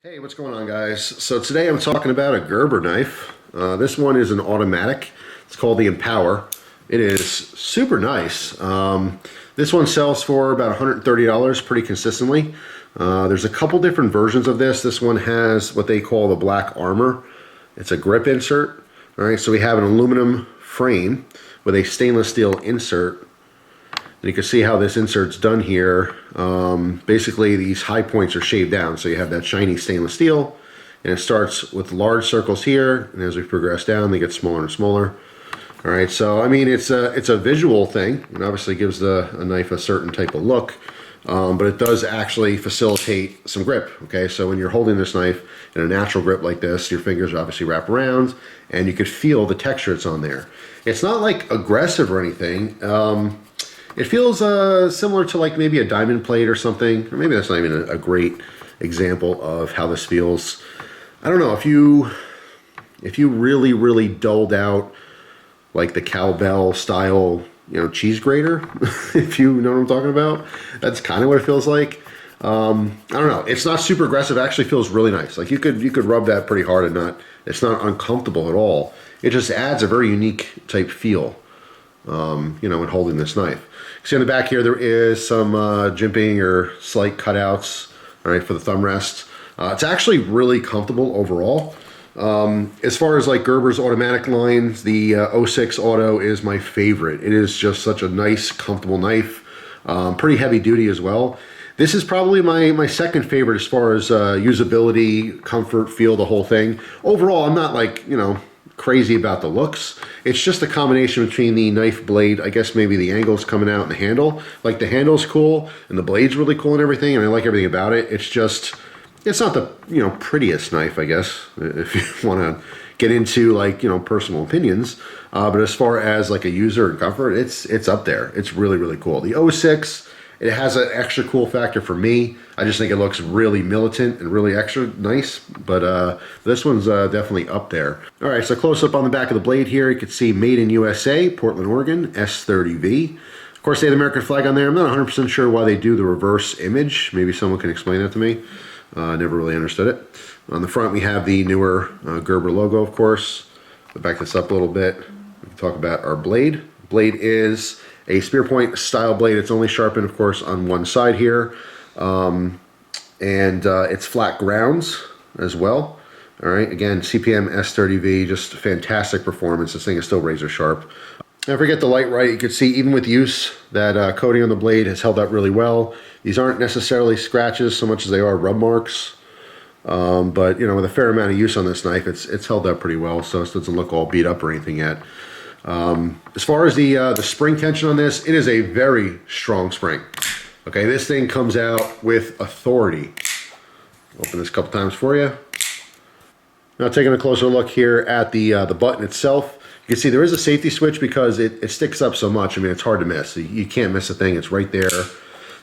Hey, what's going on, guys? So today I'm talking about a Gerber knife. This one is an automatic. It's called the Empower. It is super nice. This one sells for about $130 pretty consistently. There's a couple different versions of this. This one has what they call the black armor. It's a grip insert. All right, so we have an aluminum frame with a stainless steel insert. And you can see how this insert's done here. Basically, these high points are shaved down, so you have that shiny stainless steel, and it starts with large circles here, and as we progress down, they get smaller and smaller. All right, so I mean, it's a visual thing, and obviously gives a knife a certain type of look, but it does actually facilitate some grip. Okay, so when you're holding this knife in a natural grip like this, your fingers obviously wrap around, and you could feel the texture that's on there. It's not like aggressive or anything. It feels similar to like maybe a diamond plate or something, or maybe that's not even a great example of how this feels. I don't know, if you really dulled out like the cowbell style, cheese grater, if you know what I'm talking about, that's kind of what it feels like. I don't know, it's not super aggressive. It actually feels really nice. Like you could rub that pretty hard and it's not uncomfortable at all. It just adds a very unique type feel, when holding this knife. See on the back here, there is some jimping or slight cutouts, all right, for the thumb rest. It's actually really comfortable overall. As far as like Gerber's automatic lines, the 06 Auto is my favorite. It is just such a nice, comfortable knife. Pretty heavy duty as well. This is probably my second favorite as far as usability, comfort, feel, the whole thing. Overall, I'm not like, crazy about the looks. It's just a combination between the knife blade, I guess maybe the angle's coming out and the handle. Like the handle's cool and the blade's really cool and everything, and I like everything about it. It's just, it's not the, prettiest knife, I guess, if you want to get into like, personal opinions. But as far as like a user and comfort, it's up there. It's really, really cool. The 06, it has an extra cool factor for me. I just think it looks really militant and really extra nice, but this one's definitely up there. All right, so close up on the back of the blade here, you can see Made in USA, Portland, Oregon, S30V. Of course, they have the American flag on there. I'm not 100% sure why they do the reverse image. Maybe someone can explain that to me. Never really understood it. On the front, we have the newer Gerber logo, of course. I'll back this up a little bit. We can talk about our blade. Blade is a spear point style blade. It's only sharpened, of course, on one side here. It's flat grounds as well. All right, again, CPM S30V, just fantastic performance. This thing is still razor sharp. Now, if we get the light right, you can see even with use, that coating on the blade has held up really well. These aren't necessarily scratches so much as they are rub marks. But, with a fair amount of use on this knife, it's held up pretty well, so it doesn't look all beat up or anything yet. As far as the spring tension on this, it is a very strong spring. Okay, this thing comes out with authority. Open this a couple times for you. Now taking a closer look here at the button itself, you can see there is a safety switch because it sticks up so much. I mean, it's hard to miss. You can't miss a thing. It's right there.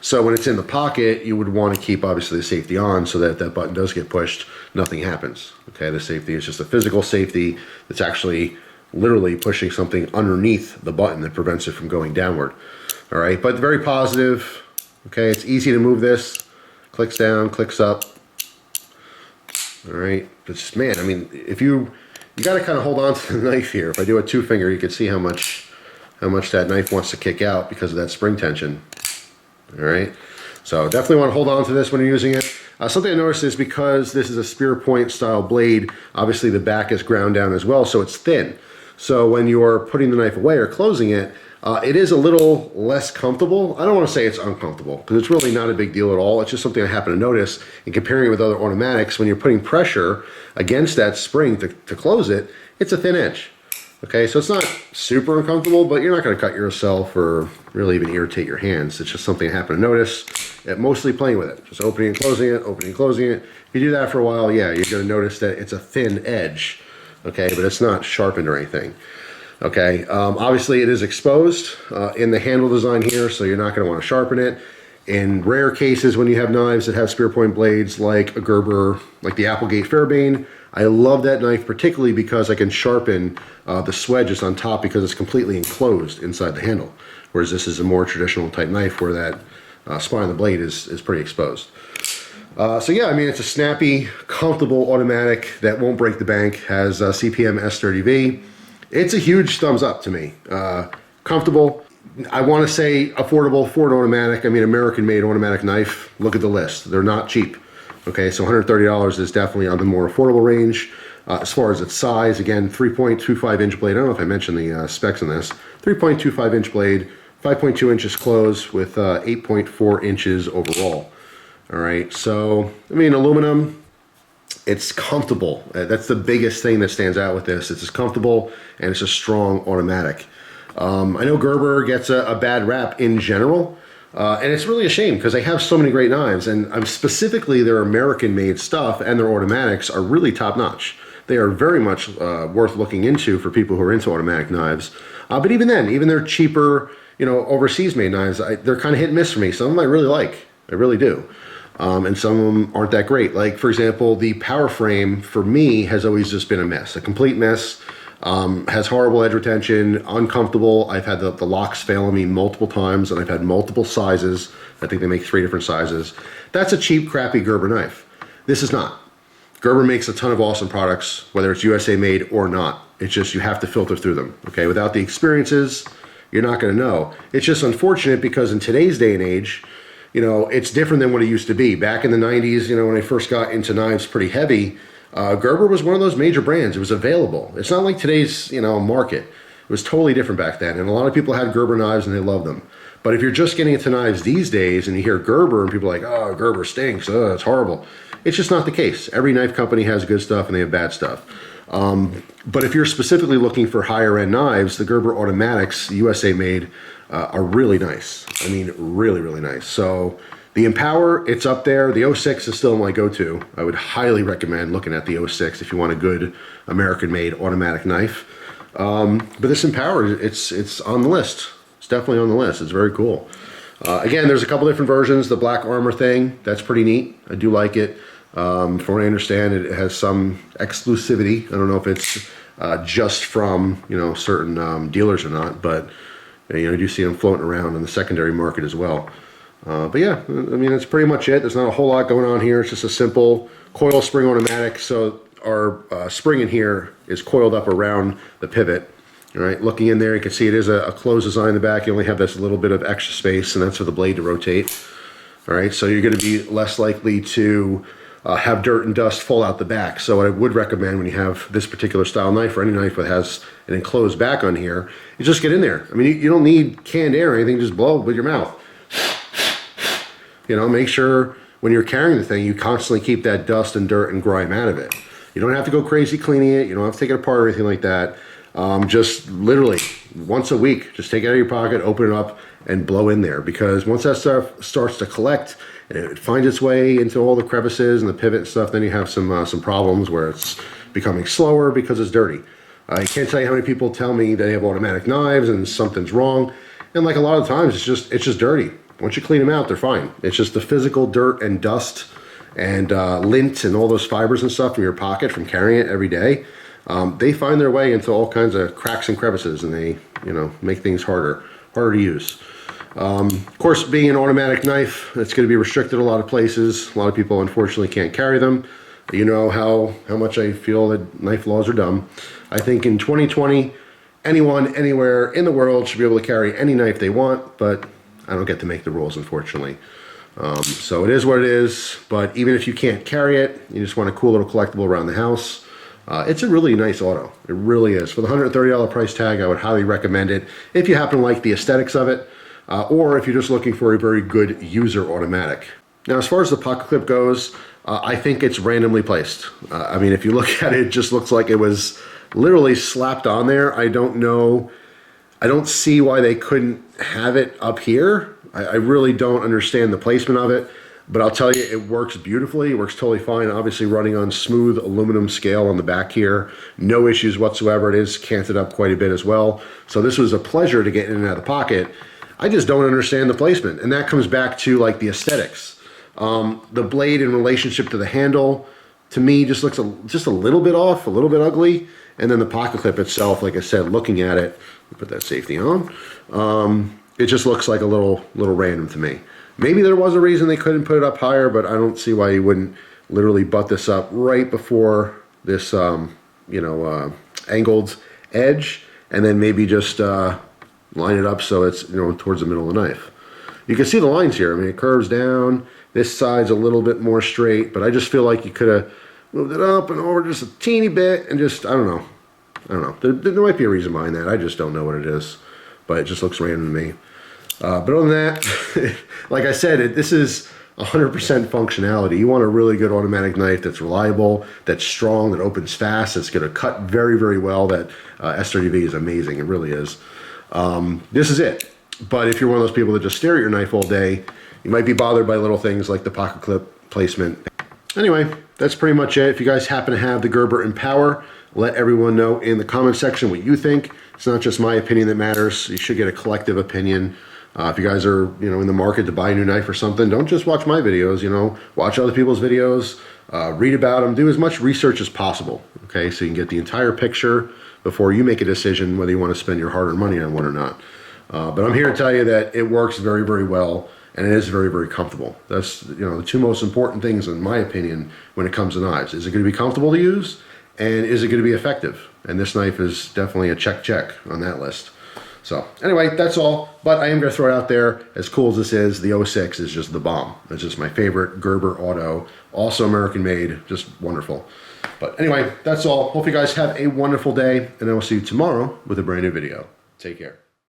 So when it's in the pocket, you would want to keep obviously the safety on so that if that button does get pushed, nothing happens. Okay, the safety is just a physical safety that's actually literally pushing something underneath the button that prevents it from going downward. All right, but very positive. Okay, it's easy to move this. Clicks down, clicks up. All right, it's, man, I mean, if you got to kind of hold on to the knife here. If I do a two finger, you can see how much that knife wants to kick out because of that spring tension. All right, so definitely want to hold on to this when you're using it. Something I noticed is because this is a spear point style blade, obviously the back is ground down as well, so it's thin. So when you're putting the knife away or closing it, it is a little less comfortable. I don't want to say it's uncomfortable because it's really not a big deal at all. It's just something I happen to notice in comparing it with other automatics. When you're putting pressure against that spring to close it, it's a thin edge. Okay, so it's not super uncomfortable, but you're not going to cut yourself or really even irritate your hands. It's just something I happen to notice, mostly playing with it. Just opening and closing it, opening and closing it. If you do that for a while, yeah, you're going to notice that it's a thin edge. Okay, but it's not sharpened or anything. Okay, obviously it is exposed in the handle design here, so you're not going to want to sharpen it. In rare cases when you have knives that have spear point blades like a Gerber, like the Applegate Fairbane, I love that knife particularly because I can sharpen the swedges on top because it's completely enclosed inside the handle. Whereas this is a more traditional type knife where that spine of the blade is pretty exposed. So yeah, I mean, it's a snappy, comfortable automatic that won't break the bank, has CPM S30V. It's a huge thumbs up to me. Comfortable. I want to say affordable for an automatic. I mean, American-made automatic knife. Look at the list. They're not cheap. Okay, so $130 is definitely on the more affordable range. As far as its size, again, 3.25 inch blade. I don't know if I mentioned the specs on this. 3.25 inch blade, 5.2 inches close with 8.4 inches overall. All right, so, I mean, aluminum, it's comfortable. That's the biggest thing that stands out with this. It's just comfortable and it's a strong automatic. I know Gerber gets a bad rap in general, and it's really a shame because they have so many great knives, and specifically their American-made stuff and their automatics are really top-notch. They are very much worth looking into for people who are into automatic knives. But even then, even their cheaper, you know, overseas-made knives, they're kind of hit and miss for me. Some of them I really like. I really do. And some of them aren't that great. Like, for example, the power frame, for me, has always just been a mess. A complete mess. Has horrible edge retention, uncomfortable. I've had the locks fail on me multiple times, and I've had multiple sizes. I think they make 3 different sizes. That's a cheap, crappy Gerber knife. This is not. Gerber makes a ton of awesome products, whether it's USA made or not. It's just you have to filter through them, okay? Without the experiences, you're not going to know. It's just unfortunate because in today's day and age, you know, it's different than what it used to be. Back in the 90s, you know, when I first got into knives pretty heavy, Gerber was one of those major brands. It was available. It's not like today's, you know, market. It was totally different back then, and a lot of people had Gerber knives and they loved them. But if you're just getting into knives these days and you hear Gerber and people are like, oh, Gerber stinks, oh, it's horrible. It's just not the case. Every knife company has good stuff and they have bad stuff. But if you're specifically looking for higher end knives, the Gerber automatics, USA made, are really nice. I mean, really, really nice. So the Empower, it's up there. The 06 is still my go-to. I would highly recommend looking at the 06 if you want a good American-made automatic knife. But this Empower, it's on the list. It's definitely on the list. It's very cool. Again, there's a couple different versions. The black armor thing, that's pretty neat. I do like it. From what I understand, it has some exclusivity. I don't know if it's just from, you know, certain dealers or not, but you know, you do see them floating around in the secondary market as well. But yeah, I mean, that's pretty much it. There's not a whole lot going on here. It's just a simple coil spring automatic. So our spring in here is coiled up around the pivot. All right, looking in there, you can see it is a closed design in the back. You only have this little bit of extra space, and that's for the blade to rotate. All right, so you're going to be less likely to have dirt and dust fall out the back. So what I would recommend when you have this particular style knife or any knife that has an enclosed back on here, you just get in there. I mean, you don't need canned air or anything, just blow with your mouth. You know, make sure when you're carrying the thing, you constantly keep that dust and dirt and grime out of it. You don't have to go crazy cleaning it. You don't have to take it apart or anything like that. Just literally once a week, just take it out of your pocket, open it up, and blow in there. Because once that stuff starts to collect and it finds its way into all the crevices and the pivot and stuff, then you have some problems where it's becoming slower because it's dirty. I can't tell you how many people tell me they have automatic knives and something's wrong. And like a lot of times, it's just dirty. Once you clean them out, they're fine. It's just the physical dirt and dust and lint and all those fibers and stuff from your pocket from carrying it every day. They find their way into all kinds of cracks and crevices, and they, you know, make things harder to use. Of course, being an automatic knife, it's going to be restricted a lot of places. A lot of people, unfortunately, can't carry them. You know how much I feel that knife laws are dumb. I think in 2020, anyone, anywhere in the world should be able to carry any knife they want, but I don't get to make the rules, unfortunately. So it is what it is, but even if you can't carry it, you just want a cool little collectible around the house, it's a really nice auto. It really is. For the $130 price tag, I would highly recommend it if you happen to like the aesthetics of it, or if you're just looking for a very good user automatic. Now, as far as the pocket clip goes, I think it's randomly placed. I mean, if you look at it, it just looks like it was literally slapped on there. I don't know. I don't see why they couldn't have it up here. I really don't understand the placement of it, but I'll tell you, it works beautifully. It works totally fine. Obviously running on smooth aluminum scale on the back here. No issues whatsoever. It is canted up quite a bit as well. So this was a pleasure to get in and out of the pocket. I just don't understand the placement. And that comes back to like the aesthetics. The blade in relationship to the handle, to me, just looks just a little bit off, a little bit ugly. And then the pocket clip itself, like I said, looking at it, put that safety on, it just looks like a little random to me. Maybe there was a reason they couldn't put it up higher, but I don't see why you wouldn't literally butt this up right before this, angled edge, and then maybe just line it up so it's, towards the middle of the knife. You can see the lines here. I mean, it curves down. This side's a little bit more straight, but I just feel like you could have moved it up and over just a teeny bit and just, I don't know. There might be a reason behind that. I just don't know what it is, but it just looks random to me. But other than that, like I said, this is 100% functionality. You want a really good automatic knife that's reliable, that's strong, that opens fast, that's going to cut very, very well. That S30V is amazing. It really is. This is it. But if you're one of those people that just stare at your knife all day, you might be bothered by little things like the pocket clip placement. Anyway, that's pretty much it. If you guys happen to have the Gerber Empower, let everyone know in the comment section what you think. It's not just my opinion that matters. You should get a collective opinion. If you guys are, in the market to buy a new knife or something, don't just watch my videos, watch other people's videos, read about them, do as much research as possible, okay? So you can get the entire picture before you make a decision whether you want to spend your hard-earned money on one or not. But I'm here to tell you that it works very, very well, and it is very, very comfortable. That's, the two most important things, in my opinion, when it comes to knives. Is it going to be comfortable to use, and is it going to be effective? And this knife is definitely a check on that list. So anyway, that's all, but I am going to throw it out there. As cool as this is, the 06 is just the bomb. It's just my favorite Gerber auto, also American made, just wonderful. But anyway, that's all. Hope you guys have a wonderful day, and I will see you tomorrow with a brand new video. Take care.